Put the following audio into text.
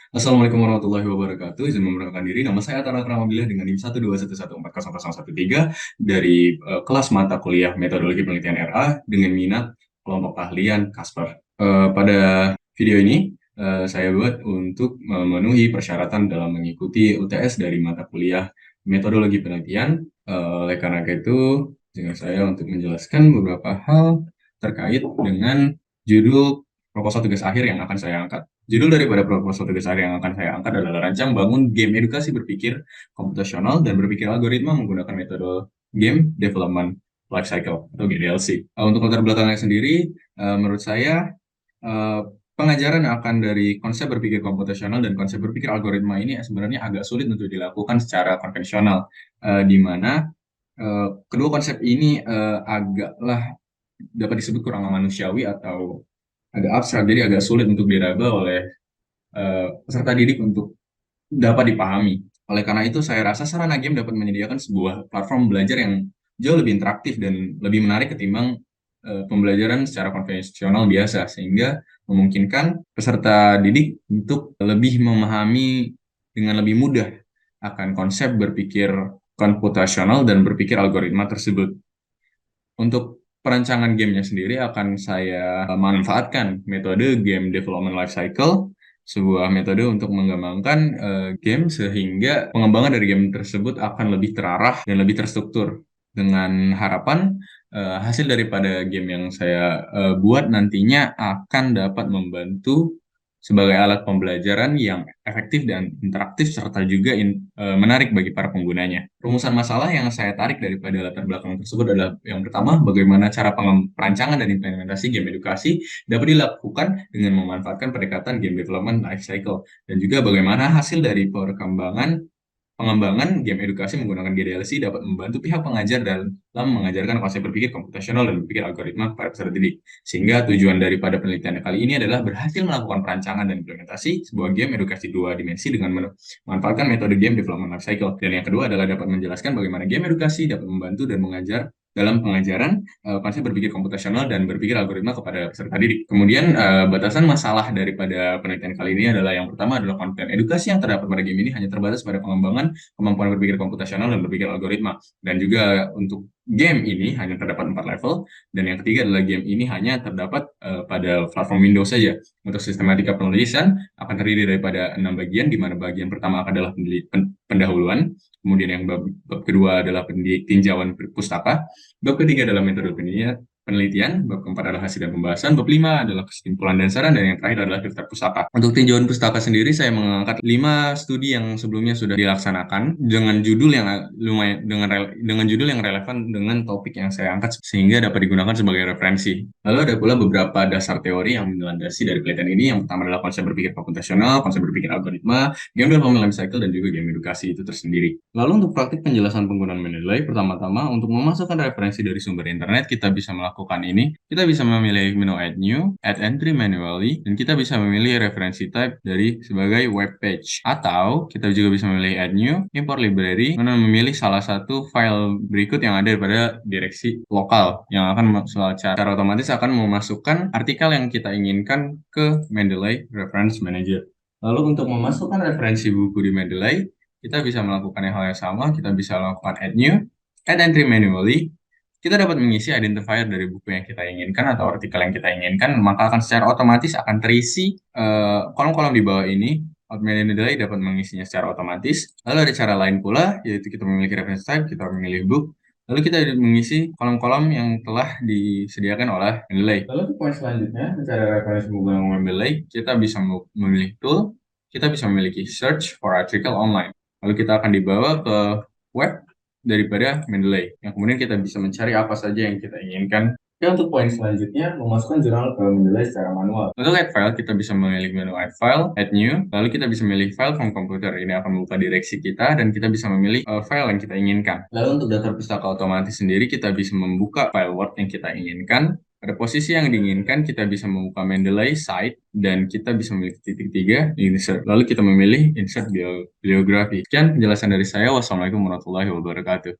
Assalamualaikum warahmatullahi wabarakatuh. Izin memperkenalkan diri. Nama saya Tara Kramabilah dengan NIM 121140013 dari kelas mata kuliah Metodologi Penelitian RA dengan minat kelompok keahlian Kasper. Pada video ini saya buat untuk memenuhi persyaratan dalam mengikuti UTS dari mata kuliah Metodologi Penelitian. Oleh karena itu, dengan saya untuk menjelaskan beberapa hal terkait dengan judul proposal tugas akhir yang akan saya angkat. Judul daripada proposal tugas akhir yang akan saya angkat adalah Rancang Bangun Game Edukasi Berpikir Komputasional dan Berpikir Algoritma menggunakan metode Game Development Lifecycle atau GDLC. Untuk latar belakangnya sendiri, menurut saya eh, pengajaran akan dari konsep berpikir komputasional dan konsep berpikir algoritma ini sebenarnya agak sulit untuk dilakukan secara konvensional, di mana kedua konsep ini agaklah dapat disebut kurang manusiawi atau agak abstrak, jadi agak sulit untuk diraba oleh peserta didik untuk dapat dipahami. Oleh karena itu, saya rasa Sarana Game dapat menyediakan sebuah platform belajar yang jauh lebih interaktif dan lebih menarik ketimbang pembelajaran secara konvensional biasa, sehingga memungkinkan peserta didik untuk lebih memahami dengan lebih mudah akan konsep berpikir komputasional dan berpikir algoritma tersebut. Untuk perancangan gamenya sendiri akan saya manfaatkan metode Game Development Lifecycle, sebuah metode untuk mengembangkan game sehingga pengembangan dari game tersebut akan lebih terarah dan lebih terstruktur. Dengan harapan hasil daripada game yang saya buat nantinya akan dapat membantu sebagai alat pembelajaran yang efektif dan interaktif serta juga menarik bagi para penggunanya. Rumusan masalah yang saya tarik daripada latar belakang tersebut adalah yang pertama, bagaimana cara perancangan dan implementasi game edukasi dapat dilakukan dengan memanfaatkan pendekatan game development life cycle, dan juga bagaimana hasil dari pengembangan game edukasi menggunakan GDLC dapat membantu pihak pengajar dalam mengajarkan konsep berpikir komputasional dan berpikir algoritma kepada peserta didik. Sehingga tujuan daripada penelitian kali ini adalah berhasil melakukan perancangan dan implementasi sebuah game edukasi dua dimensi dengan memanfaatkan metode game development life cycle. Dan yang kedua adalah dapat menjelaskan bagaimana game edukasi dapat membantu dan mengajar dalam pengajaran konsep berpikir komputasional dan berpikir algoritma kepada peserta didik. Kemudian batasan masalah daripada penelitian kali ini adalah yang pertama adalah konten edukasi yang terdapat pada game ini hanya terbatas pada pengembangan kemampuan berpikir komputasional dan berpikir algoritma. Dan juga untuk game ini hanya terdapat 4 level, dan yang ketiga adalah game ini hanya terdapat pada platform Windows saja. Untuk sistematika penulisan akan terdiri daripada 6 bagian, di mana bagian pertama adalah pendahuluan, kemudian yang bab kedua adalah tinjauan pustaka, bab ketiga adalah metode penelitian, bab keempat adalah hasil dan pembahasan, bab lima adalah kesimpulan dan saran, dan yang terakhir adalah daftar pustaka. Untuk tinjauan pustaka sendiri, saya mengangkat 5 studi yang sebelumnya sudah dilaksanakan dengan judul yang lumayan dengan judul yang relevan dengan topik yang saya angkat sehingga dapat digunakan sebagai referensi. Lalu ada pula beberapa dasar teori yang melandasi dari penelitian ini. Yang pertama adalah konsep berpikir komputasional, konsep berpikir algoritma, game development life cycle, dan juga game edukasi itu tersendiri. Lalu untuk praktik penjelasan penggunaan Mendeley, pertama-tama untuk memasukkan referensi dari sumber internet, kita bisa melakukan ini. Kita bisa memilih menu Add New, Add Entry manually, dan kita bisa memilih referensi type dari sebagai web page. Atau kita juga bisa memilih Add New, Import Library, dan memilih salah satu file berikut yang ada pada direksi lokal yang akan secara otomatis akan memasukkan artikel yang kita inginkan ke Mendeley Reference Manager. Lalu untuk memasukkan referensi buku di Mendeley, kita bisa melakukan hal yang sama. Kita bisa melakukan add new, add entry manually. Kita dapat mengisi identifier dari buku yang kita inginkan atau artikel yang kita inginkan, maka akan secara otomatis akan terisi kolom-kolom di bawah ini. Mendeley dapat mengisinya secara otomatis. Lalu ada cara lain pula, yaitu kita memiliki reference type, kita memilih book, lalu kita mengisi kolom-kolom yang telah disediakan oleh Mendeley. Lalu ke poin selanjutnya, secara referensi menggunakan Mendeley, kita bisa memilih tool, kita bisa memiliki search for article online. Lalu kita akan dibawa ke web daripada Mendeley, yang kemudian kita bisa mencari apa saja yang kita inginkan. Oke, untuk poin selanjutnya, memasukkan jurnal ke Mendeley secara manual. Untuk add file, kita bisa memilih menu add file, add new, lalu kita bisa memilih file from computer. Ini akan membuka direksi kita, dan kita bisa memilih file yang kita inginkan. Lalu untuk daftar pustaka otomatis sendiri, kita bisa membuka file Word yang kita inginkan. Pada posisi yang diinginkan, kita bisa membuka Mendeley site, dan kita bisa memilih titik 3, insert. Lalu kita memilih insert bibliografi. Sekian penjelasan dari saya. Wassalamualaikum warahmatullahi wabarakatuh.